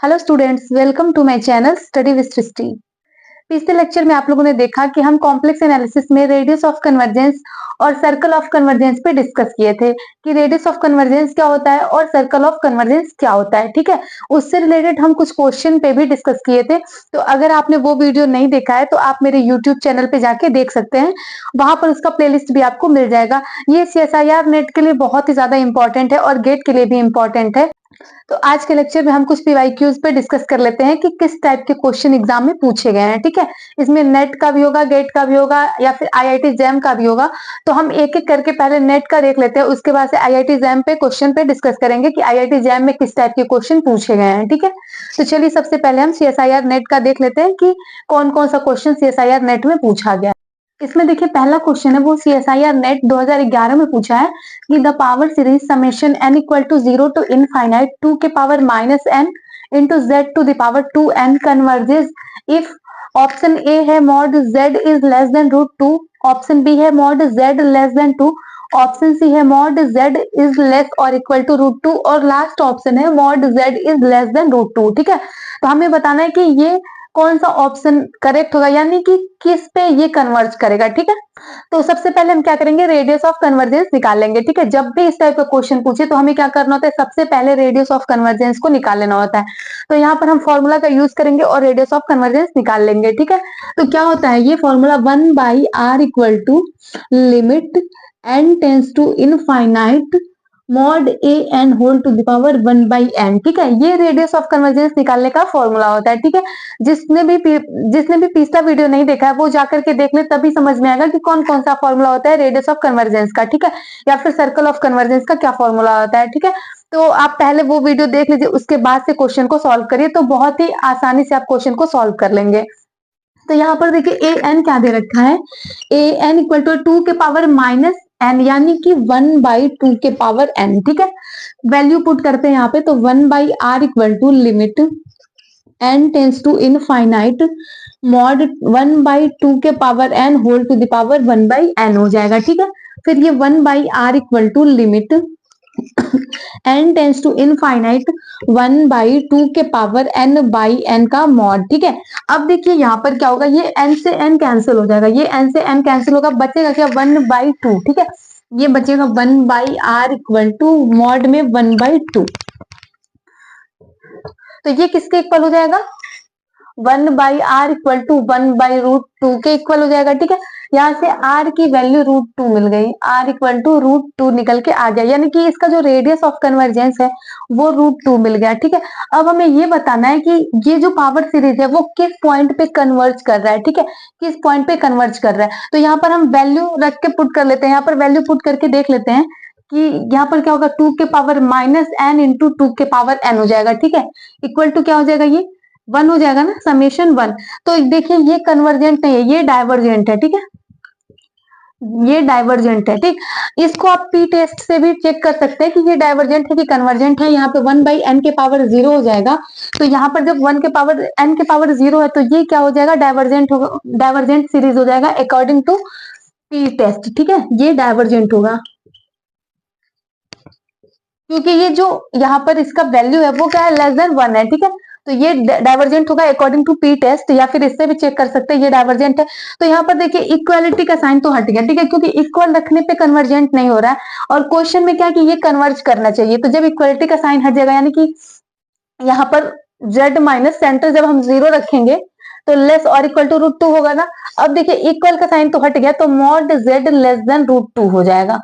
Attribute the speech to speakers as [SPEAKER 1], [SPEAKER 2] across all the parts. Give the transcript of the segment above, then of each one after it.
[SPEAKER 1] Hello students, welcome to my channel study with Srishti. पिछले lecture में आप लोगों ने देखा कि हम कॉम्प्लेक्स एनालिसिस में रेडियस ऑफ कन्वर्जेंस और सर्कल ऑफ कन्वर्जेंस पे डिस्कस किए थे कि रेडियस ऑफ कन्वर्जेंस क्या होता है और सर्कल ऑफ कन्वर्जेंस क्या होता है। ठीक है, उससे रिलेटेड हम कुछ क्वेश्चन पे भी डिस्कस किए थे। तो अगर आपने वो वीडियो नहीं देखा है तो आप मेरे यूट्यूब चैनल पे जाके देख सकते हैं, वहां पर उसका प्लेलिस्ट भी आपको मिल जाएगा। ये CSIR नेट के लिए बहुत ही ज्यादा इंपॉर्टेंट है और गेट के लिए भी इंपॉर्टेंट है। तो आज के लेक्चर में हम कुछ पीवाईक्यूज पे डिस्कस कर लेते हैं कि किस टाइप के क्वेश्चन एग्जाम में पूछे गए हैं। ठीक है, इसमें नेट का भी होगा, गेट का भी होगा या फिर IIT जैम का भी होगा। तो हम एक एक करके पहले नेट का देख लेते हैं, उसके बाद से IIT जैम पे क्वेश्चन पे डिस्कस करेंगे कि IIT जैम में किस टाइप के क्वेश्चन पूछे गए हैं। ठीक है, तो चलिए सबसे पहले हम CSIR नेट का देख लेते हैं कि कौन कौन सा क्वेश्चन CSIR नेट में पूछा गया। इसमें देखिए पहला क्वेश्चन है वो CSIR नेट 2011 में पूछा है कि the power series summation n equal to 0 to infinite 2 के power minus n into Z to the power 2n converges if option A है mod z is less than root two, option B है mod z less than 2, option C है mod z is less और equal to root two और last option है mod z is less than root two. ठीक है, तो हमें बताना है कि ये कौन सा ऑप्शन करेक्ट होगा, यानी कि किस पे ये कन्वर्ज करेगा। ठीक है, तो सबसे पहले हम क्या करेंगे, रेडियस ऑफ कन्वर्जेंस निकाल लेंगे। ठीक है, जब भी इस टाइप का क्वेश्चन पूछे तो हमें क्या करना होता है, सबसे पहले रेडियस ऑफ कन्वर्जेंस को निकाल लेना होता है। तो यहाँ पर हम फॉर्मूला का यूज करेंगे और रेडियस ऑफ कन्वर्जेंस निकाल लेंगे। ठीक है, तो क्या होता है ये formula 1/r equal to limit n tends to infinite mod A N whole to the power 1/n। ठीक है, ये रेडियस ऑफ कन्वर्जेंस निकालने का फॉर्मूला होता है। ठीक है, जिसने भी पिछला वीडियो नहीं देखा है वो जाकर के देख ले, तभी समझ में आएगा कि कौन कौन सा फॉर्मूला होता है रेडियस ऑफ कन्वर्जेंस का। ठीक है, या फिर सर्कल ऑफ कन्वर्जेंस का क्या फॉर्मूला होता है। ठीक है, तो आप पहले वो वीडियो देख लीजिए, उसके बाद से क्वेश्चन को सॉल्व करिए, तो बहुत ही आसानी से आप क्वेश्चन को सॉल्व कर लेंगे। तो यहाँ पर देखिए ए एन क्या दे रखा है, ए एन इक्वल टू 2 के पावर माइनस एन, यानी कि 1/2 के पावर एन। ठीक है, वैल्यू पुट करते हैं यहाँ पे, तो 1/r equal to limit n tends to infinite mod 1/2 के power n whole to the power 1/n हो जाएगा। ठीक है, फिर ये 1/r equal to limit n tends to infinite 1/2 के पावर n/n का मॉड। ठीक है, अब देखिए यहाँ पर क्या होगा, ये n से n कैंसिल हो जाएगा, ये n से n कैंसिल होगा, बचेगा क्या 1/2। ठीक है, ये बचेगा 1/r इक्वल टू मॉड में 1/2। तो ये किसके इक्वल हो जाएगा, 1/r इक्वल टू 1/√2 के इक्वल हो जाएगा। ठीक है, यहाँ से r की वैल्यू √2 मिल गई, r इक्वल टू √2 निकल के आ गया, यानी कि इसका जो रेडियस ऑफ कन्वर्जेंस है वो √2 मिल गया। ठीक है, अब हमें ये बताना है कि ये जो पावर सीरीज है वो किस पॉइंट पे कन्वर्ज कर रहा है। ठीक है, किस पॉइंट पे कन्वर्ज कर रहा है, तो यहाँ पर हम वैल्यू रख के पुट कर लेते हैं, यहाँ पर वैल्यू पुट करके देख लेते हैं कि यहाँ पर क्या होगा, 2 के पावर माइनस n इंटू 2 के पावर n हो जाएगा। ठीक है, इक्वल टू क्या हो जाएगा, ये 1 हो जाएगा ना, समेशन 1। तो देखिए ये कन्वर्जेंट नहीं है, ये डाइवर्जेंट है। ठीक है, ये डाइवर्जेंट है। ठीक, इसको आप पी टेस्ट से भी चेक कर सकते हैं कि ये डाइवर्जेंट है कि कन्वर्जेंट है। यहाँ पे 1/n के पावर 0 हो जाएगा, तो यहाँ पर जब 1 के पावर n के पावर 0 है तो ये क्या हो जाएगा, डाइवर्जेंट होगा, डाइवर्जेंट सीरीज हो जाएगा अकॉर्डिंग टू पी टेस्ट। ठीक है, ये डाइवर्जेंट होगा क्योंकि ये जो यहाँ पर इसका वैल्यू है वो क्या है, लेस देन 1 है। ठीक है, तो ये डाइवर्जेंट होगा अकॉर्डिंग टू पी टेस्ट, या फिर इससे भी चेक कर सकते हैं ये डाइवर्जेंट है। तो यहाँ पर देखिए इक्वालिटी का साइन तो हट गया। ठीक है, क्योंकि इक्वल रखने पे कन्वर्जेंट नहीं हो रहा है, और क्वेश्चन में क्या है कि ये कन्वर्ज करना चाहिए, तो जब इक्वालिटी का साइन हट जाएगा, यानी कि यहाँ पर z माइनस सेंटर जब हम 0 रखेंगे तो लेस और इक्वल टू √2 होगा ना। अब देखिए इक्वल का साइन तो हट गया, तो मॉड z लेस देन √2 हो जाएगा।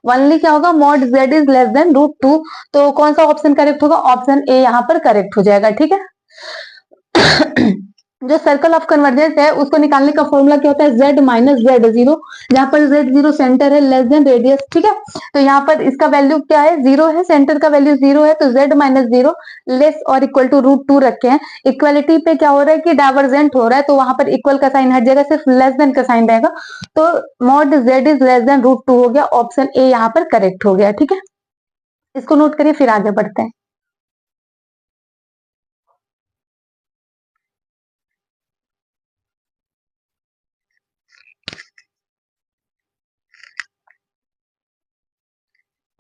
[SPEAKER 1] ओनली क्या होगा, mod z is less than √2। तो कौन सा ऑप्शन करेक्ट होगा, ऑप्शन ए यहाँ पर करेक्ट हो जाएगा। ठीक है, जो सर्कल ऑफ कन्वर्जेंस है उसको निकालने का फॉर्मूला क्या होता है, z माइनस z0, जहां पर z0 सेंटर है, लेस देन रेडियस। ठीक है, तो यहाँ पर इसका वैल्यू क्या है, 0 है, सेंटर का वैल्यू 0 है, तो z माइनस 0 लेस और इक्वल टू √2 रखे हैं। इक्वालिटी पे क्या हो रहा है कि डाइवर्जेंट हो रहा है, तो वहां पर इक्वल का साइन हट जाएगा, सिर्फ लेस देन का साइन रहेगा, तो mod z is less than √2 हो गया, ऑप्शन ए यहाँ पर करेक्ट हो गया। ठीक है, इसको नोट करिए, फिर आगे बढ़ते हैं।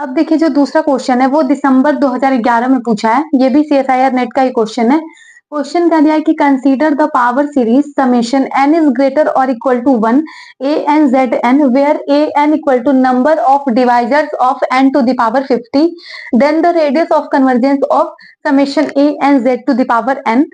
[SPEAKER 1] अब देखिए जो दूसरा क्वेश्चन है वो दिसंबर 2011 में पूछा है, ये भी CSIR नेट का ही क्वेश्चन है। क्वेश्चन क्या दिया है कि consider the power series summation n is greater और equal to 1 a n z n where a n equal to number of divisors of n to the power 50 then the radius of convergence of summation a n z to the power n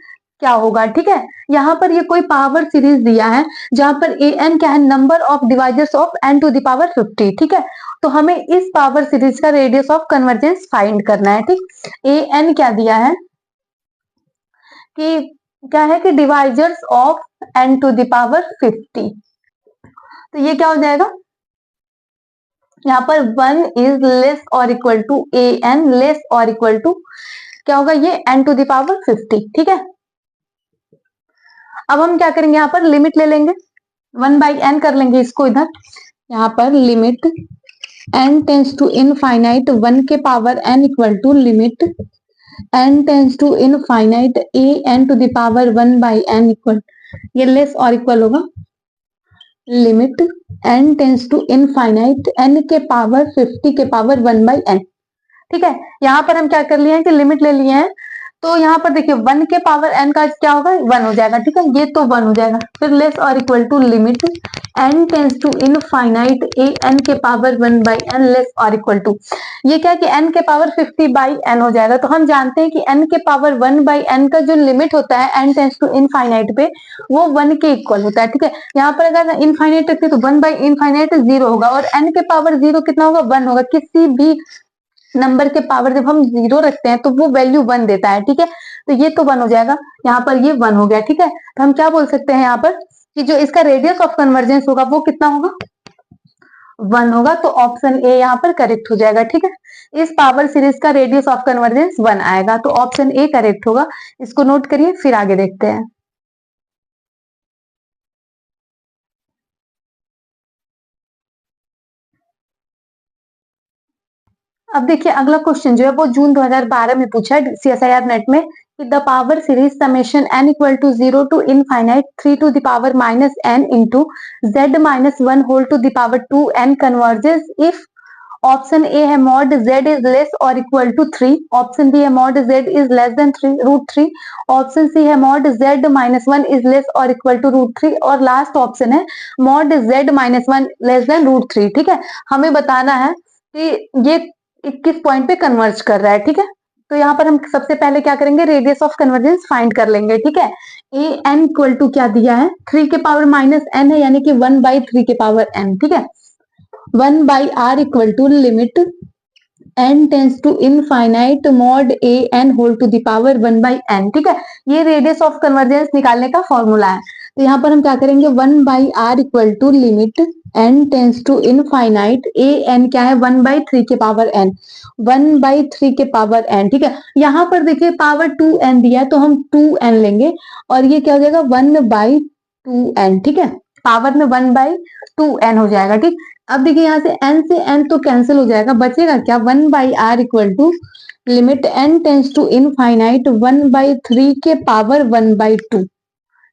[SPEAKER 1] क्या होगा। ठीक है, यहाँ पर ये कोई power series दिया है जहां पर a n क्या है, number of divisors of n to the power 50। ठीक है, तो हमें इस पावर सीरीज का रेडियस ऑफ कन्वर्जेंस फाइंड करना है। ठीक, ए एन क्या दिया है कि क्या है कि divisors of n to the power 50, तो ये क्या हो जाएगा, यहाँ पर 1 इज लेस और equal to A N less और इक्वल टू क्या होगा, ये n टू द पावर 50। ठीक है, अब हम क्या करेंगे, यहाँ पर लिमिट ले लेंगे, 1/n कर लेंगे इसको इधर, यहाँ पर limit n tends to infinite 1 के power n equal to limit n tends to infinite a n to the power 1/n equal, ये लेस और इक्वल होगा limit n tends to infinite n के पावर 50 के पावर 1/n। ठीक है, यहाँ पर हम क्या कर लिए हैं कि लिमिट ले लिए हैं, तो यहाँ पर देखिए 1 के पावर n का क्या होगा, 1 हो जाएगा। ठीक है, ये तो 1 हो जाएगा, फिर लेस और equal to limit n tends to infinite a n के पावर 1/n लेस और इक्वल टू, ये क्या है कि n के पावर 50/n हो जाएगा। तो हम जानते हैं कि n के पावर 1/n का जो लिमिट होता है n टेंस टू इनफाइनाइट पे, वो 1 के इक्वल होता है। ठीक है, यहाँ पर अगर इनफाइनाइट रखते तो 1/इनफाइनाइट 0 होगा और n के पावर 0 कितना होगा, 1 होगा। किसी भी नंबर के पावर जब हम 0 रखते हैं तो वो वैल्यू 1 देता है। ठीक है, तो ये तो 1 हो जाएगा, यहाँ पर ये 1 हो गया। ठीक है, तो हम क्या बोल सकते हैं यहाँ पर कि जो इसका रेडियस ऑफ कन्वर्जेंस होगा वो कितना होगा, 1 होगा। तो ऑप्शन ए यहाँ पर करेक्ट हो जाएगा। ठीक है, इस पावर सीरीज का रेडियस ऑफ कन्वर्जेंस 1 आएगा, तो ऑप्शन ए करेक्ट होगा। इसको नोट करिए, फिर आगे देखते हैं। अब देखिए अगला क्वेश्चन जो है वो जून 2012 में पूछा है CSIR नेट में कि the power series summation n equal to 0 to infinite 3 to the power minus n into z minus 1 whole to the power 2n converges if option A है मॉड z इज लेस और equal to 3, option B है mod z is less than √3, option C है mod z minus 1 is less और equal to √3 और last option है mod z minus 1 less than √3। ठीक है, हमें बताना है कि ये 21 पॉइंट पे कन्वर्ज कर रहा है। ठीक है, तो यहाँ पर हम सबसे पहले क्या करेंगे, रेडियस ऑफ कन्वर्जेंस फाइंड कर लेंगे। ठीक है, ए एन इक्वल टू क्या दिया है, 3 के पावर माइनस n है, यानी कि 1/3 के पावर n। ठीक है, 1/r equal to limit n tends to infinite mod A N whole to the power 1/n। ठीक है, ये रेडियस ऑफ कन्वर्जेंस निकालने का फॉर्मूला है। तो यहाँ पर हम क्या करेंगे, 1/r equal to limit n tends to infinite A N क्या है, 1/3 के पावर n, 1/3 के पावर n। ठीक है, यहाँ पर देखिए पावर 2n दिया है तो हम 2n लेंगे और ये क्या हो जाएगा 1/2n। ठीक है, पावर में 1/2n हो जाएगा। ठीक, अब देखिए यहाँ से n से n तो कैंसिल हो जाएगा, बचेगा क्या, 1/r equal to limit n tends to infinite 1/3 के पावर 1/2।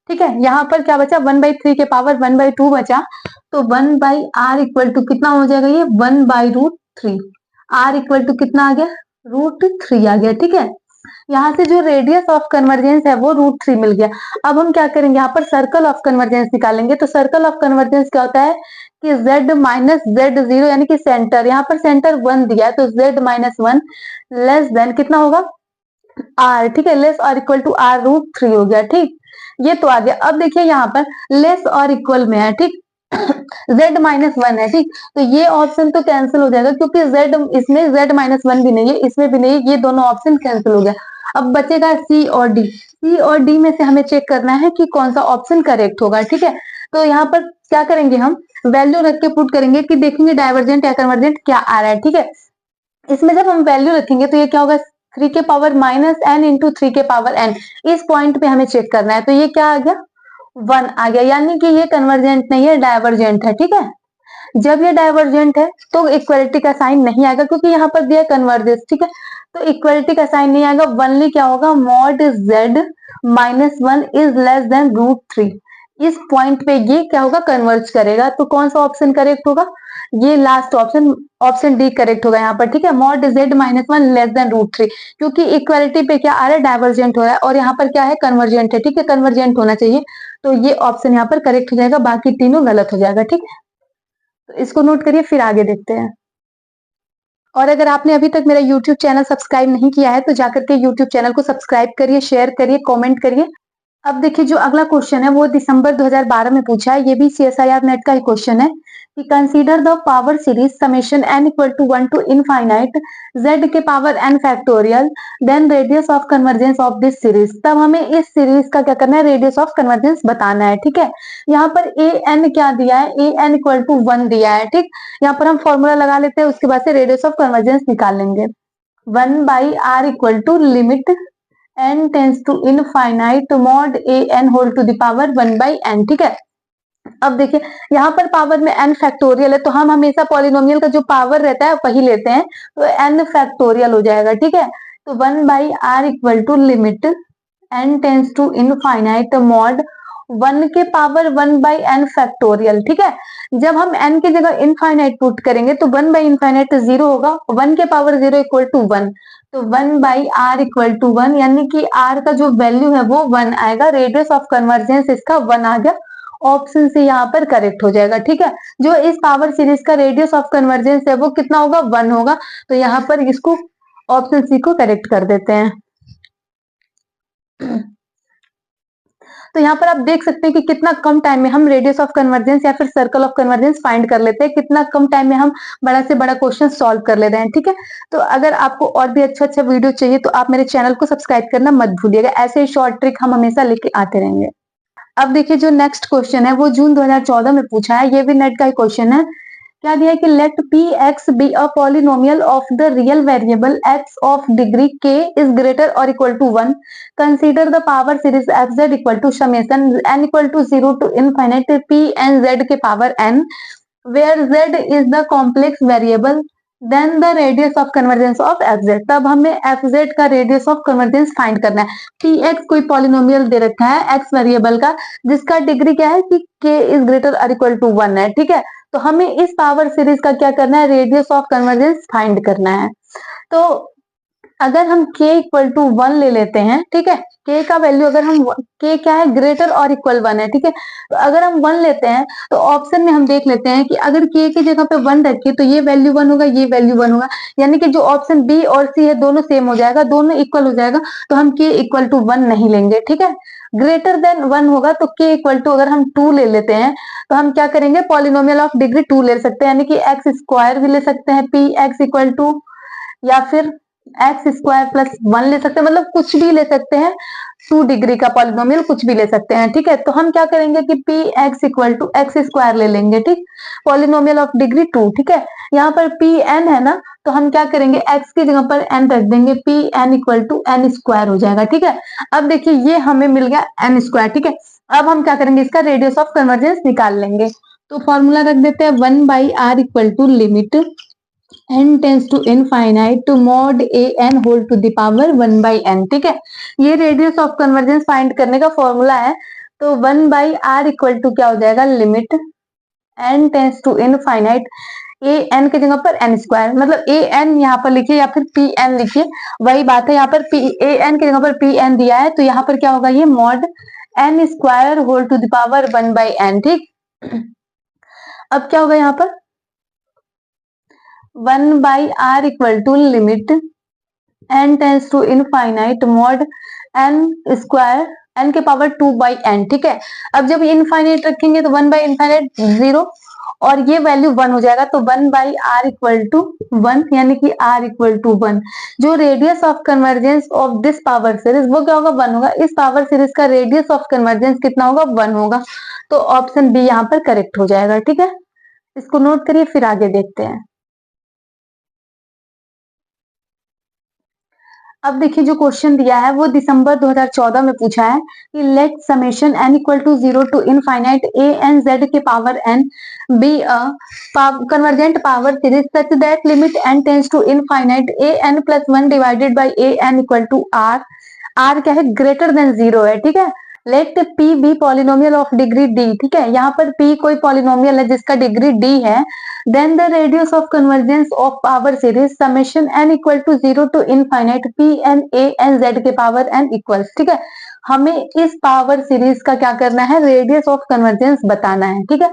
[SPEAKER 1] ठीक है, यहाँ पर क्या बचा, 1/3 के पावर 1/2 बचा, तो 1/r इक्वल टू कितना हो जाएगा, ये 1/√3, r इक्वल टू कितना आ गया, √3 आ गया। ठीक है, यहाँ से जो रेडियस ऑफ कन्वर्जेंस है वो √3 मिल गया। अब हम क्या करेंगे, यहाँ पर सर्कल ऑफ कन्वर्जेंस निकालेंगे। तो सर्कल ऑफ कन्वर्जेंस क्या होता है कि z माइनस z0 यानी कि सेंटर, यहाँ पर सेंटर 1 दिया है तो z माइनस 1 लेस देन कितना होगा, r। ठीक है, लेस और इक्वल टू r√3 हो गया। ठीक, ये तो आ गया। अब देखिए यहाँ पर लेस और इक्वल में है। ठीक, z माइनस 1 है। ठीक, तो ये ऑप्शन तो कैंसिल हो जाएगा क्योंकि z इसमें z माइनस 1 भी नहीं है, इसमें भी नहीं है, ये दोनों ऑप्शन कैंसिल हो गया। अब बचेगा सी और डी, सी और डी में से हमें चेक करना है कि कौन सा ऑप्शन करेक्ट होगा। ठीक है, तो यहाँ पर क्या करेंगे, हम वैल्यू रख के पुट करेंगे कि देखेंगे डाइवर्जेंट या कन्वर्जेंट क्या आ रहा है। ठीक है, इसमें जब हम वैल्यू रखेंगे तो ये क्या होगा, 3 के पावर माइनस n इंटू 3 के पावर n, इस पॉइंट पे हमें चेक करना है। तो ये क्या आ गया, 1 आ गया, यानी कि ये कन्वर्जेंट नहीं है, डाइवर्जेंट है। ठीक है, जब ये डाइवर्जेंट है तो इक्वलिटी का साइन नहीं आएगा क्योंकि यहाँ पर दिया कन्वर्जेंस। ठीक है, तो इक्वलिटी का साइन नहीं आएगा, वनली क्या होगा, mod z minus 1 is less than √3, इस पॉइंट पे ये क्या होगा, कन्वर्ज करेगा। तो कौन सा ऑप्शन करेक्ट होगा, ये last option, option D correct होगा यहाँ पर, ठीक है। Mod z minus one less than root three, क्योंकि इक्वालिटी पे क्या आ रहा है, डाइवर्जेंट हो रहा है, और यहाँ पर क्या है, कन्वर्जेंट है, ठीक है, कन्वर्जेंट होना चाहिए। तो ये ऑप्शन यहाँ पर करेक्ट हो जाएगा, बाकी तीनों गलत हो जाएगा, ठीक है। तो इसको नोट करिए, फिर आगे देखते हैं। और अगर आपने अभी तक मेरा YouTube चैनल सब्सक्राइब नहीं किया है तो जाकर के YouTube चैनल को सब्सक्राइब करिए, शेयर करिए, कमेंट करिए। अब देखिए जो अगला क्वेश्चन है वो दिसंबर 2012 में पूछा है, ये भी CSIR नेट का ही क्वेश्चन है कि consider the power series summation n equal to 1 to infinite z के power n factorial then radius of convergence of this series. तब हमें इस सीरीज का क्या करना है, रेडियस ऑफ कन्वर्जेंस बताना है, ठीक है। यहाँ पर an क्या दिया है, an इक्वल टू 1 दिया है, ठीक। यहाँ पर हम फॉर्मूला लगा लेते हैं, उसके बाद से रेडियस ऑफ कन्वर्जेंस निकाल लेंगे। 1/r equal to limit n tends to infinite mod an whole to the power 1/n, ठीक है। अब देखिए यहाँ पर पावर में n फैक्टोरियल है, तो हम हमेशा पॉलिनोमियल का जो पावर रहता है वही लेते हैं, तो n फैक्टोरियल हो जाएगा, ठीक है। तो 1/r equal to limit n tends to infinite mod 1 के पावर 1/n फैक्टोरियल, ठीक है। जब हम n की जगह इनफाइनाइट पुट करेंगे तो 1/इनफाइनाइट 0 होगा, 1 के पावर 0 इक्वल टू 1, तो 1/r इक्वल टू 1, यानी कि r का जो वैल्यू है वो 1 आएगा। रेडियस ऑफ कन्वर्जेंस इसका 1 आ गया, ऑप्शन से यहाँ पर करेक्ट हो जाएगा, ठीक है। जो इस पावर सीरीज का रेडियस ऑफ कन्वर्जेंस है वो कितना होगा, 1 होगा। तो यहाँ पर इसको ऑप्शन सी को करेक्ट कर देते हैं। तो यहाँ पर आप देख सकते हैं कि कितना कम टाइम में हम रेडियस ऑफ कन्वर्जेंस या फिर सर्कल ऑफ कन्वर्जेंस फाइंड कर लेते हैं, कितना कम टाइम में हम बड़ा से बड़ा क्वेश्चन सॉल्व कर लेते हैं, ठीक है। तो अगर आपको और भी अच्छा अच्छा वीडियो चाहिए तो आप मेरे चैनल को सब्सक्राइब करना मत भूलिएगा, ऐसे ही शॉर्ट ट्रिक हम हमेशा लेके आते रहेंगे। अब देखिए जो नेक्स्ट क्वेश्चन है वो जून 2014 में पूछा है, ये भी नेट का ही क्वेश्चन है। क्या दिया है कि let P X be a polynomial of the real variable X of degree K is greater और equal to 1, consider the power series F Z equal to summation n equal to 0 to infinite P N Z के power n, where z is the complex variable then the radius of convergence of F Z. तब हमें F Z का radius of convergence find करना है। P x कोई polynomial दे रखा है x variable का, जिसका डिग्री क्या है कि k इज ग्रेटर और इक्वल टू 1 है, ठीक है। तो हमें इस पावर सीरीज का क्या करना है, रेडियस ऑफ कन्वर्जेंस फाइंड करना है। तो अगर हम k इक्वल टू 1 ले लेते हैं, ठीक है, k का वैल्यू अगर हम k क्या है, ग्रेटर और इक्वल 1 है, ठीक है। तो अगर हम 1 लेते हैं तो ऑप्शन में हम देख लेते हैं कि अगर k की जगह पे 1 रखिए तो ये वैल्यू 1 होगा, ये वैल्यू 1 होगा, यानी कि जो ऑप्शन बी और सी है दोनों सेम हो जाएगा, दोनों इक्वल हो जाएगा। तो हम k इक्वल टू 1 नहीं लेंगे, ठीक है। ग्रेटर देन 1 होगा तो k इक्वल टू अगर हम 2 ले लेते हैं तो हम क्या करेंगे, पॉलिनोमियल ऑफ डिग्री 2 ले सकते हैं, यानी कि एक्स स्क्वायर भी ले सकते हैं, पी एक्स इक्वल टू, या फिर एक्स स्क्वायर प्लस 1 ले सकते हैं, मतलब कुछ भी ले सकते हैं, 2 डिग्री का पॉलिनोमियल कुछ भी ले सकते हैं, ठीक है। तो हम क्या करेंगे कि P x equal to x square ले लेंगे, ठीक, पॉलिनोमियल ऑफ डिग्री 2, ठीक है। यहाँ पर पी एन है ना, तो हम क्या करेंगे, एक्स की जगह पर एन रख देंगे, p N equal to N square हो जाएगा, ठीक है। अब देखिए ये हमें मिल गया एन स्क्वायर, ठीक है। अब हम क्या करेंगे, इसका रेडियस ऑफ कन्वर्जेंस निकाल लेंगे। तो फॉर्मूला रख देते हैं 1/r equal to limit n tends to infinite to mod A N whole to the power 1/n, ठीक है। ये रेडियस ऑफ कन्वर्जेंस फाइंड करने का फॉर्मूला है। तो 1/r इक्वल टू क्या हो जाएगा, limit n tends to infinite A n की जगह पर एन स्क्वायर, मतलब ए एन यहाँ पर लिखिए या फिर पी एन लिखिए, वही बात है। यहाँ पर पी ए एन की जगह पर पी एन दिया है, तो यहाँ पर क्या होगा, ये mod n square whole to the power 1/n, ठीक। अब क्या होगा यहाँ पर 1/r equal to limit n tends to infinite mod n square n के पावर 2/n, ठीक है। अब जब इनफाइनाइट रखेंगे तो 1/इनफाइनाइट 0 और ये वैल्यू 1 हो जाएगा, तो 1/r इक्वल टू 1, यानी कि r इक्वल टू 1। जो radius of convergence of this power series वो क्या होगा, 1 होगा। इस पावर सीरीज का रेडियस ऑफ कन्वर्जेंस कितना होगा, 1 होगा। तो ऑप्शन बी यहाँ पर करेक्ट हो जाएगा, ठीक है। इसको नोट करिए, फिर आगे देखते हैं। अब देखिए जो क्वेश्चन दिया है वो दिसंबर 2014 में पूछा है कि let summation n equal to 0 to infinite a n z के power n be a convergent power series such that limit n tends to infinite a n plus 1 divided by a n equal to r, r क्या है, greater than 0 है, ठीक है। Let p be polynomial of degree d, ठीक है, यहाँ पर p कोई पॉलिनोमियल है जिसका डिग्री d है, then the radius of convergence of power series summation n equal to 0 to infinite p n a n z के पावर n इक्वल्स, ठीक है। हमें इस पावर सीरीज का क्या करना है, रेडियस ऑफ कन्वर्जेंस बताना है, ठीक है।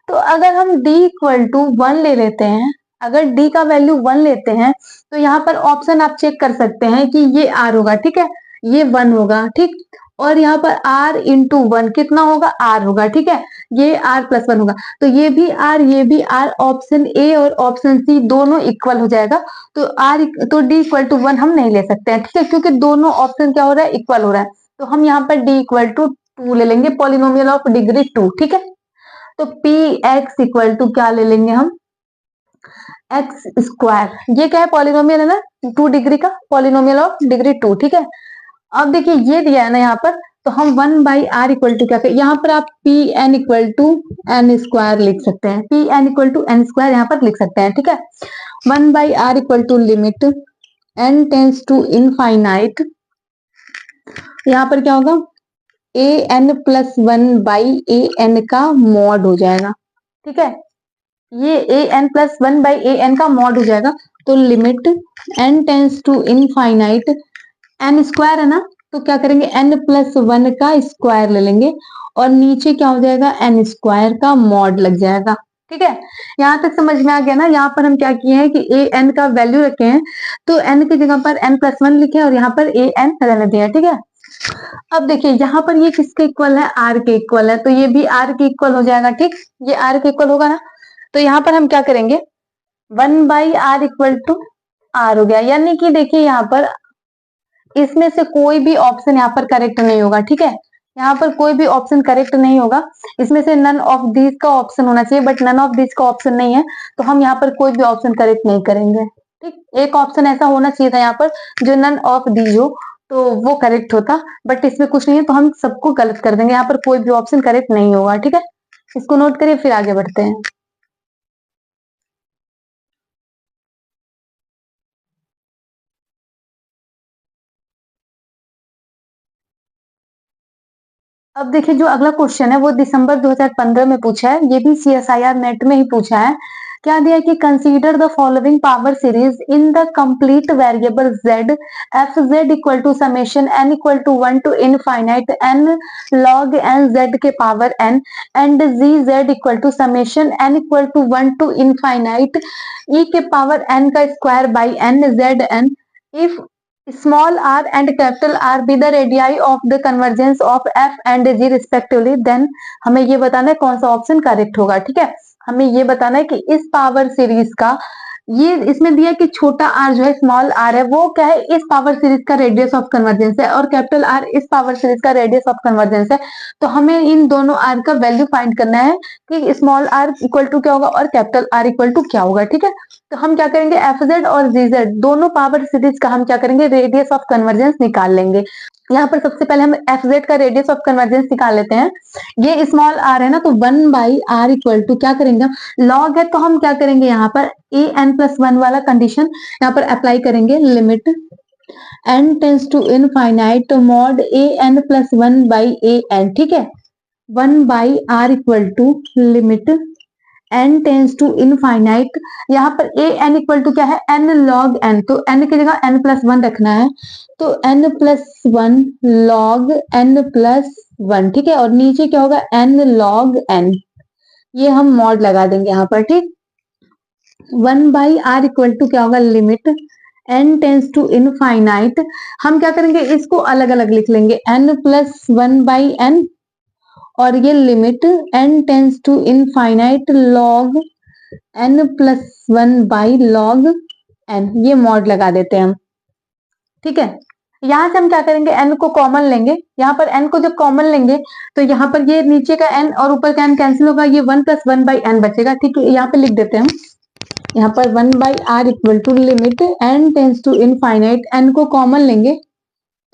[SPEAKER 1] तो अगर हम d इक्वल टू 1 ले लेते हैं, अगर d का वैल्यू 1 लेते हैं तो यहाँ पर ऑप्शन आप चेक कर सकते हैं कि ये r होगा, ठीक है, ये 1 होगा, ठीक, और यहाँ पर r इंटू 1 कितना होगा, r होगा, ठीक है, ये r प्लस 1 होगा, तो ये भी r ये भी r, ऑप्शन ए और ऑप्शन सी दोनों इक्वल हो जाएगा। तो तो d इक्वल टू 1 हम नहीं ले सकते हैं, ठीक है, क्योंकि दोनों ऑप्शन क्या हो रहा है, इक्वल हो रहा है। तो हम यहाँ पर d इक्वल टू 2 ले लेंगे, पॉलिनोमियल ऑफ डिग्री 2, ठीक है। तो पी एक्स इक्वल टू क्या ले लेंगे हम, एक्स स्क्वायर, ये क्या है, पॉलिनोमियल है ना, 2 डिग्री का, पॉलिनोमियल ऑफ डिग्री 2, ठीक है। अब देखिए ये दिया है ना यहाँ पर, तो हम 1 बाई आर इक्वल टू क्या करें, यहाँ पर आप P N equal to N square लिख सकते हैं, P N equal to N square यहाँ पर लिख सकते हैं, ठीक है। 1 by are equal to limit N tends to infinite, यहाँ पर क्या होगा, A N plus 1 by A N का मॉड हो जाएगा, ठीक है, ये A N plus 1 by A N का मॉड हो जाएगा। तो limit N tends to infinite, N square है ना, तो क्या करेंगे, एन प्लस 1 का स्क्वायर ले लेंगे, और नीचे क्या हो जाएगा, एन स्क्वायर का मॉड लग जाएगा, ठीक है। यहाँ तक समझ में आ गया ना। यहाँ पर हम क्या किए हैं कि ए एन का वैल्यू रखे हैं, तो एन की जगह पर एन प्लस 1 लिखे और यहाँ पर ए एन रहने दिया, ठीक है। अब देखिए यहाँ पर ये किसके इक्वल है, आर के इक्वल है, तो ये भी आर के इक्वल हो जाएगा, ठीक, ये आर के इक्वल होगा ना। तो यहाँ पर हम क्या करेंगे, 1 by are equal to r हो गया, यानी कि देखिए यहाँ पर इसमें से कोई भी ऑप्शन यहाँ पर करेक्ट नहीं होगा, ठीक है, यहाँ पर कोई भी ऑप्शन करेक्ट नहीं होगा, इसमें से नन ऑफ दिस का ऑप्शन होना चाहिए, बट नन ऑफ दिस का ऑप्शन नहीं है, तो हम यहाँ पर कोई भी ऑप्शन करेक्ट नहीं करेंगे, ठीक। एक ऑप्शन ऐसा होना चाहिए था यहाँ पर जो नन ऑफ दीज हो, तो वो करेक्ट होता, बट इसमें कुछ नहीं है, तो हम सबको गलत कर देंगे, यहाँ पर कोई भी ऑप्शन करेक्ट नहीं होगा, ठीक है। इसको नोट करिए, फिर आगे बढ़ते हैं। अब देखिए जो अगला क्वेश्चन है वो दिसंबर 2015 में पूछा है, ये भी CSIR नेट में ही पूछा है। क्या दिया है कि consider the following power series in the complete variable z, f Z equal to summation n equal to 1 to infinite n log n z के power n and g z equal to summation n equal to 1 to infinite e के power n का square by n z n, if small r and capital R be the radii of the convergence of f and g respectively, then हमें ये बताना है कौन सा option correct होगा, ठीक है। हमें ये बताना है कि इस पावर सीरीज का, ये इसमें दिया कि छोटा r जो है, स्मॉल r है, वो क्या है, इस पावर सीरीज का रेडियस ऑफ कन्वर्जेंस है, और कैपिटल R इस पावर सीरीज का रेडियस ऑफ कन्वर्जेंस है। तो हमें इन दोनों r का वैल्यू फाइंड करना है कि स्मॉल r इक्वल टू क्या होगा और कैपिटल R इक्वल टू क्या होगा, ठीक है। तो हम क्या करेंगे, एफ जेड और जी जेड दोनों पावर सीरीज का हम क्या करेंगे, रेडियस ऑफ कन्वर्जेंस निकाल लेंगे। यहाँ पर सबसे पहले हम एफ जेड का रेडियस ऑफ कन्वर्जेंस निकाल लेते हैं। ये स्मॉल r है ना, तो 1 बाई आर इक्वल टू क्या करेंगे, लॉग है, तो हम क्या करेंगे, यहाँ पर ए एन प्लस 1 वाला कंडीशन यहाँ पर अप्लाई करेंगे, limit N tends to infinite mod A N plus 1 by A n, ठीक है। 1 by are equal to limit N tends to infinite, यहाँ पर ए एन इक्वल टू क्या है, एन लॉग एन, तो एन की जगह एन प्लस 1 रखना है, तो n plus 1 log n plus 1, ठीक है, और नीचे क्या होगा, एन लॉग एन, ये हम मॉड लगा देंगे यहाँ पर, ठीक। 1 बाई आर इक्वल टू क्या होगा, limit N tends to infinite, हम क्या करेंगे, इसको अलग अलग लिख लेंगे, एन प्लस 1 बाई एन, और ये limit N tends to infinite log n plus 1 by log n, ये मॉड लगा देते हैं हम, ठीक है। यहां से हम क्या करेंगे, n को कॉमन लेंगे, यहाँ पर n को जब कॉमन लेंगे तो यहाँ पर ये नीचे का n और ऊपर का n कैंसिल होगा, ये 1 प्लस 1 बाई एन बचेगा, ठीक है। यहाँ पे लिख देते हैं हम, यहाँ पर 1 by are equal to limit N tends to infinite, n को कॉमन लेंगे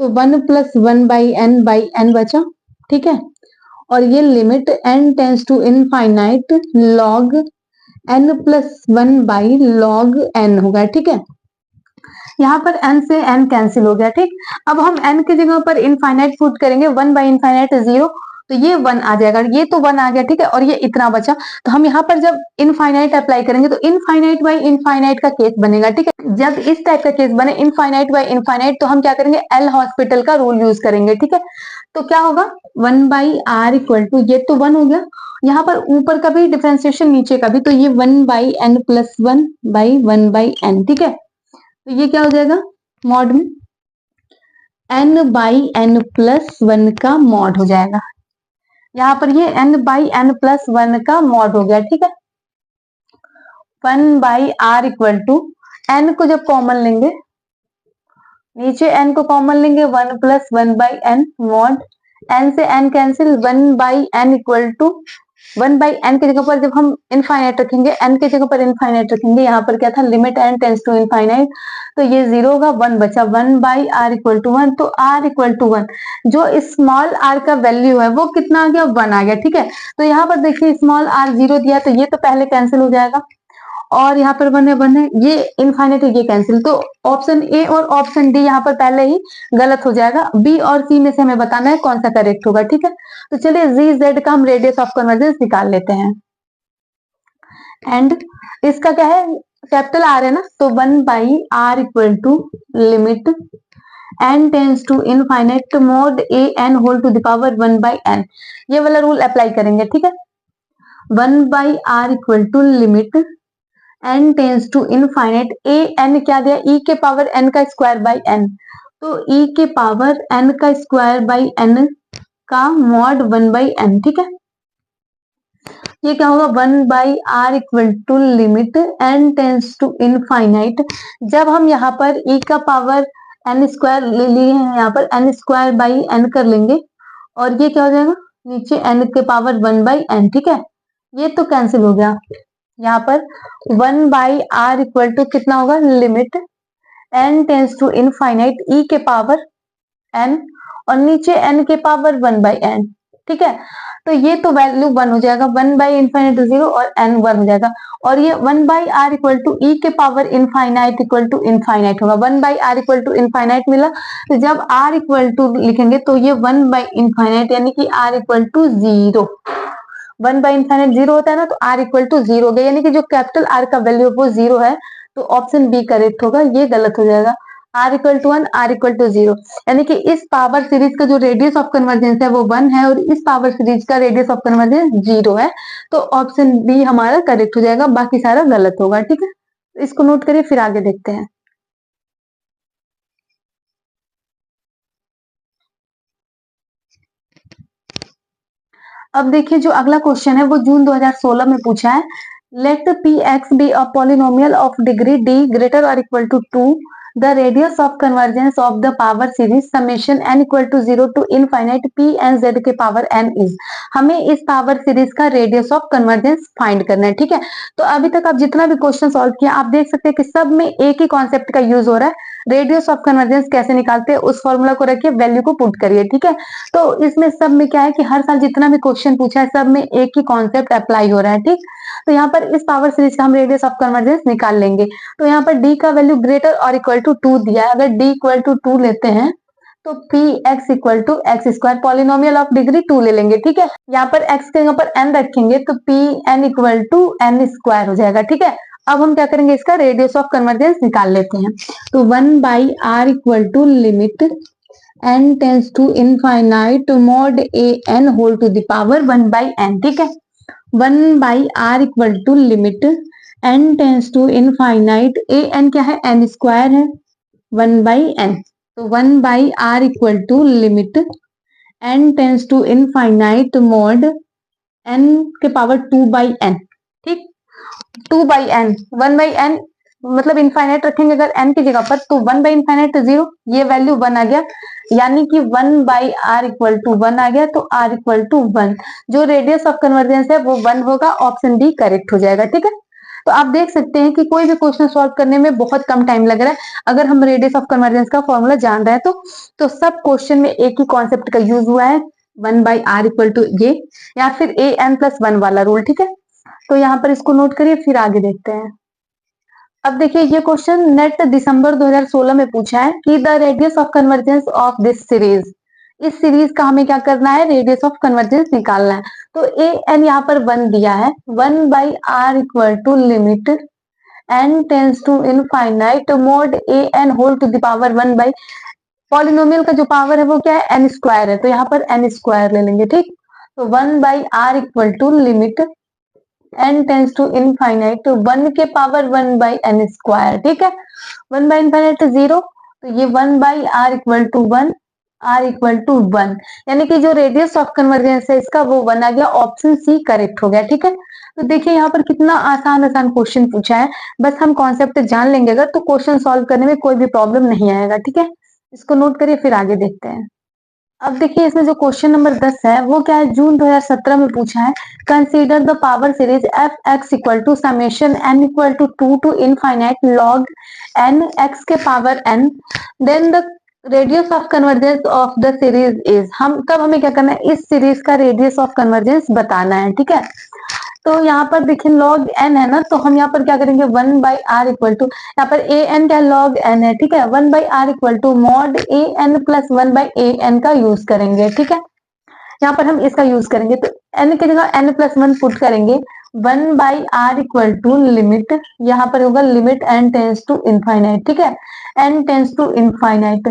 [SPEAKER 1] तो 1 प्लस 1 बाई एन बचा, ठीक है, और ये limit N tends to infinite log n plus 1 by log n होगा, ठीक है। यहाँ पर n से n कैंसिल हो गया, ठीक। अब हम n की जगह पर इनफाइनाइट पुट करेंगे, 1 बाई इनफाइनाइट 0, तो ये 1 आ जाएगा, ये तो 1 आ गया, ठीक है, और ये इतना बचा। तो हम यहाँ पर जब इनफाइनाइट अप्लाई करेंगे तो इनफाइनाइट बाई इनफाइनाइट का केस बनेगा, ठीक है। जब इस टाइप का केस बने इनफाइनाइट बाई इनफाइनाइट, तो हम क्या करेंगे, एल हॉस्पिटल का रूल यूज करेंगे, ठीक है। तो क्या होगा, 1 बाई आर इक्वल टू, ये तो 1 हो गया, यहाँ पर ऊपर का भी डिफरेंशिएशन नीचे का भी, तो ये 1 by n plus 1 by 1 by n, ठीक है। तो ये क्या हो जाएगा, मॉड में n बाई एन प्लस 1 का मॉड हो जाएगा। यहाँ पर ये n बाई एन प्लस 1 का मॉड हो गया, ठीक है। 1 by are equal to, n को जब कॉमन लेंगे, नीचे n को कॉमन लेंगे, 1 plus 1 by n mod, n से n cancel, 1 by n equal to 1 by n की जगह पर जब हम इनफाइनाइट रखेंगे, n की जगह पर इनफाइनाइट रखेंगे, यहाँ पर क्या था, limit n tends to infinite, तो ये 0 होगा, 1 बचा, 1 बाई आर इक्वल टू 1, तो r इक्वल टू 1, जो स्मॉल r का वैल्यू है वो कितना आ गया, 1 आ गया, ठीक है। तो यहाँ पर देखिए स्मॉल r 0 दिया, तो ये तो पहले कैंसिल हो जाएगा, और यहाँ पर 1 है, ये इनफाइनाइट है, ये कैंसिल, तो ऑप्शन ए और ऑप्शन डी यहाँ पर पहले ही गलत हो जाएगा। बी और सी में से हमें बताना है कौन सा करेक्ट होगा, ठीक है। तो चलिए जी जेड का हम रेडियस ऑफ कन्वर्जेंस निकाल लेते हैं। एंड इसका क्या है, कैपिटल आर है ना, तो 1 by are equal to limit n tends to infinite mod a N whole to the power 1 by n, ये वाला रूल अप्लाई करेंगे, ठीक है। 1 by are equal to limit n tends to infinite A N क्या दिया, e के power n का square by n, तो e के पावर n का स्क्वायर बाई n का मॉड 1 बाई n, ठीक है। ये क्या होगा, 1 by are equal to limit n tends to infinite, जब हम यहाँ पर e का पावर n स्क्वायर ले लिए हैं, यहाँ पर n स्क्वायर बाई n कर लेंगे, और ये क्या हो जाएगा, नीचे n के पावर 1 बाई n, ठीक है। ये तो कैंसिल हो गया, यहाँ पर 1 बाई आर इक्वल टू कितना होगा, limit n tends to infinite e के पावर n, और नीचे n के पावर 1 बाई n, ठीक है। तो ये तो वैल्यू 1 हो जाएगा, 1 बाई इनफाइनाइट 0 और n 1 हो जाएगा, और ये 1 by are equal to e के power infinite equal to infinite होगा, 1 by are equal to infinite मिला, तो जब r इक्वल टू लिखेंगे तो ये 1 बाई इनफाइनाइट यानी कि r equal to 0, 1 by infinite 0 होता है ना, तो r इक्वल टू 0 हो गया, यानी कि जो कैपिटल R का वैल्यू वो 0 है, तो ऑप्शन बी करेक्ट होगा, ये गलत हो जाएगा। r equal to 1, r equal to 0, यानी कि इस पावर सीरीज का जो रेडियस ऑफ कन्वर्जेंस है वो 1 है, और इस पावर सीरीज का रेडियस ऑफ कन्वर्जेंस 0 है, तो ऑप्शन बी हमारा करेक्ट हो जाएगा, बाकी सारा गलत होगा, ठीक है। इसको नोट करिए, फिर आगे देखते हैं। अब देखिए जो अगला क्वेश्चन है वो जून 2016 में पूछा है। Let P X be a polynomial of degree D greater और equal to 2, the radius of convergence of the power series summation n equal to 0 to infinite p n z के पावर n इज। हमें इस power series का radius of convergence find करना है, ठीक है। तो अभी तक आप जितना भी क्वेश्चन सॉल्व किया आप देख सकते हैं कि सब में एक ही कॉन्सेप्ट का यूज हो रहा है। रेडियस ऑफ कन्वर्जेंस कैसे निकालते हैं, उस फॉर्मूला को रखिए, वैल्यू को पुट करिए, ठीक है। तो इसमें सब में क्या है कि हर साल जितना भी क्वेश्चन पूछा है सब में एक ही कॉन्सेप्ट अप्लाई हो रहा है, ठीक। तो यहाँ पर इस पावर सीरीज का हम रेडियस ऑफ कन्वर्जेंस निकाल लेंगे। तो यहाँ पर d का वैल्यू ग्रेटर और इक्वल टू 2 दिया है, अगर d इक्वल टू 2 लेते हैं तो p x equal to x square, polynomial of degree 2 ले लेंगे, ठीक है। यहाँ पर x के जगह पर n रखेंगे तो p N equal to N square हो जाएगा, ठीक है। अब हम क्या करेंगे, इसका रेडियस ऑफ कन्वर्जेंस निकाल लेते हैं। तो 1 by are equal to limit n tends to infinite mod A N whole to the power 1 by n, ठीक है। 1 by are equal to limit n tends to infinite A N क्या है, n square है, 1 by n, तो 1 by are equal to limit n tends to infinite mod n के power 2 by n, ठीक। 2 by n, 1 by n मतलब infinite रखेंगे अगर n की जगह पर, तो 1 बाई इनफाइनाइट 0, ये वैल्यू 1 आ गया, यानी कि 1 बाई आर इक्वल टू 1 आ गया, तो r इक्वल टू 1, जो रेडियस ऑफ कन्वर्जेंस है वो 1 होगा, ऑप्शन डी करेक्ट हो जाएगा, ठीक है। तो आप देख सकते हैं कि कोई भी क्वेश्चन सॉल्व करने में बहुत कम टाइम लग रहा है, अगर हम रेडियस ऑफ कन्वर्जेंस का फॉर्मूला जान रहे हैं तो सब क्वेश्चन में एक ही कॉन्सेप्ट का यूज हुआ है, 1 बाई आर इक्वल टू ये, या फिर ए एन प्लस 1 वाला रूल, ठीक है। तो यहाँ पर इसको नोट करिए, फिर आगे देखते हैं। अब देखिए ये क्वेश्चन नेट दिसंबर 2016 में पूछा है कि the radius of convergence of this series, इस सीरीज का हमें क्या करना है, रेडियस ऑफ कन्वर्जेंस निकालना है। तो ए एन यहाँ पर 1 दिया है, 1/r equal to limit n tends to infinite mod a N whole to the power 1 by, polynomial का जो पावर है वो क्या है, n स्क्वायर है, तो यहाँ पर n स्क्वायर ले लेंगे, ठीक। तो 1/r equal to limit n tends to infinite, तो 1 के पावर 1/n स्क्वायर, ठीक है। 1/इनफाइनाइट 0, तो ये 1/r equal to 1, r equal to 1, यानी कि जो रेडियस ऑफ कन्वर्जेंस है इसका वो 1 आ गया, ऑप्शन सी करेक्ट हो गया, ठीक है। तो देखिए यहाँ पर कितना आसान आसान क्वेश्चन पूछा है, बस हम कॉन्सेप्ट जान लेंगे अगर, तो क्वेश्चन सॉल्व करने में कोई भी प्रॉब्लम नहीं आएगा, ठीक है। इसको नोट करिए, फिर आगे देखते हैं। अब देखिए इसमें जो क्वेश्चन नंबर 10 है वो क्या है, जून 2017 में पूछा है, consider the power series F X equal to summation N equal to 2 to infinite log N X के power N, then the radius of convergence of the series is, हम तब हमें क्या करना है, इस सीरीज का रेडियस ऑफ कन्वर्जेंस बताना है, ठीक है। तो यहाँ पर देखिए लॉग एन है ना, तो हम यहाँ पर क्या करेंगे, 1/r इक्वल टू, यहाँ पर ए एन क्या लॉग एन है, ठीक है, 1/r equal to mod A N plus 1/an का यूज करेंगे, ठीक है। यहाँ पर हम इसका यूज करेंगे, तो n की जगह n प्लस 1 पुट करेंगे, 1/r इक्वल टू लिमिट, यहाँ पर होगा limit n tends to infinite, ठीक है, n tends to infinite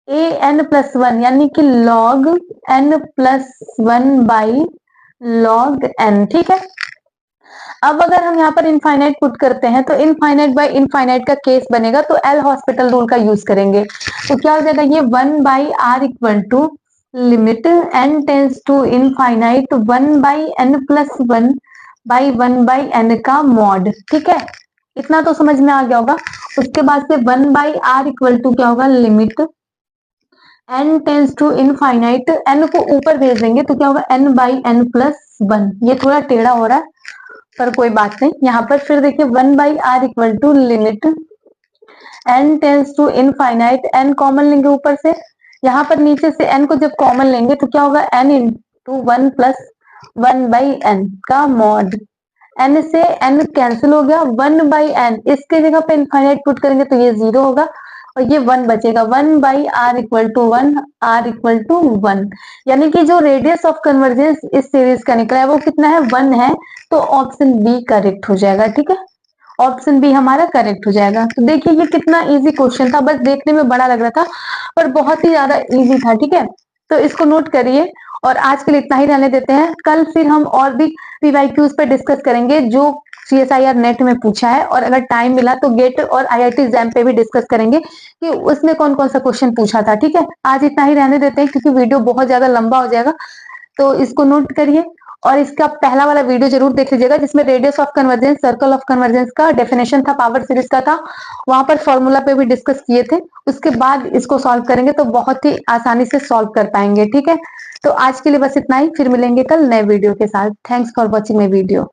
[SPEAKER 1] A N plus 1 यानी कि log n plus 1 log n, ठीक है। अब अगर हम यहाँ पर इनफाइनाइट पुट करते हैं तो इनफाइनाइट बाय इनफाइनाइट का केस बनेगा, तो एल हॉस्पिटल रूल का यूज करेंगे, तो क्या हो जाएगा, ये 1/r equal to limit n tends to infinite 1/n plus 1/1/n का मॉड, ठीक है। इतना तो समझ में आ गया होगा। उसके बाद से 1/r इक्वल टू क्या होगा, limit n tends to infinite, n को ऊपर भेज देंगे तो क्या होगा, n/n प्लस 1, ये थोड़ा टेढ़ा हो रहा है पर कोई बात नहीं। यहाँ पर फिर देखिए 1/r equal to limit n tends to infinite, n common लेंगे ऊपर से, यहाँ पर नीचे से n को जब कॉमन लेंगे तो क्या होगा, n इंटू 1 प्लस 1/n का मॉड, n से n कैंसिल हो गया, 1/n इसके जगह पे इनफाइनाइट पुट करेंगे तो ये 0 होगा और ये 1 बचेगा, 1/r equal to 1, r equal to 1, यानी कि जो रेडियस ऑफ कन्वर्जेंस इस सीरीज का निकला है वो कितना है, 1 है, तो ऑप्शन बी करेक्ट हो जाएगा, ठीक है। ऑप्शन बी हमारा करेक्ट हो जाएगा। तो देखिए ये कितना इजी क्वेश्चन था, बस देखने में बड़ा लग रहा था पर बहुत ही ज्यादा इजी था, ठीक है। तो इसको नोट करिए और आज के लिए इतना ही रहने देते हैं, कल फिर हम और भी पीवाईक्यूज पे डिस्कस करेंगे जो CSIR नेट में पूछा है, और अगर टाइम मिला तो गेट और IIT एग्जाम पे भी डिस्कस करेंगे कि उसमें कौन कौन सा क्वेश्चन पूछा था, ठीक है। आज इतना ही रहने देते हैं क्योंकि वीडियो बहुत ज्यादा लंबा हो जाएगा, तो इसको नोट करिए और इसका पहला वाला वीडियो जरूर देख लीजिएगा जिसमें radius of convergence, circle of convergence का डेफिनेशन था, पावर सीरीज का था, वहां पर फॉर्मूला पे भी डिस्कस किए थे। उसके बाद इसको सॉल्व करेंगे तो बहुत ही आसानी से सॉल्व कर पाएंगे, ठीक है। तो आज के लिए बस इतना ही, फिर मिलेंगे कल नए वीडियो के साथ। Thanks for watching my video.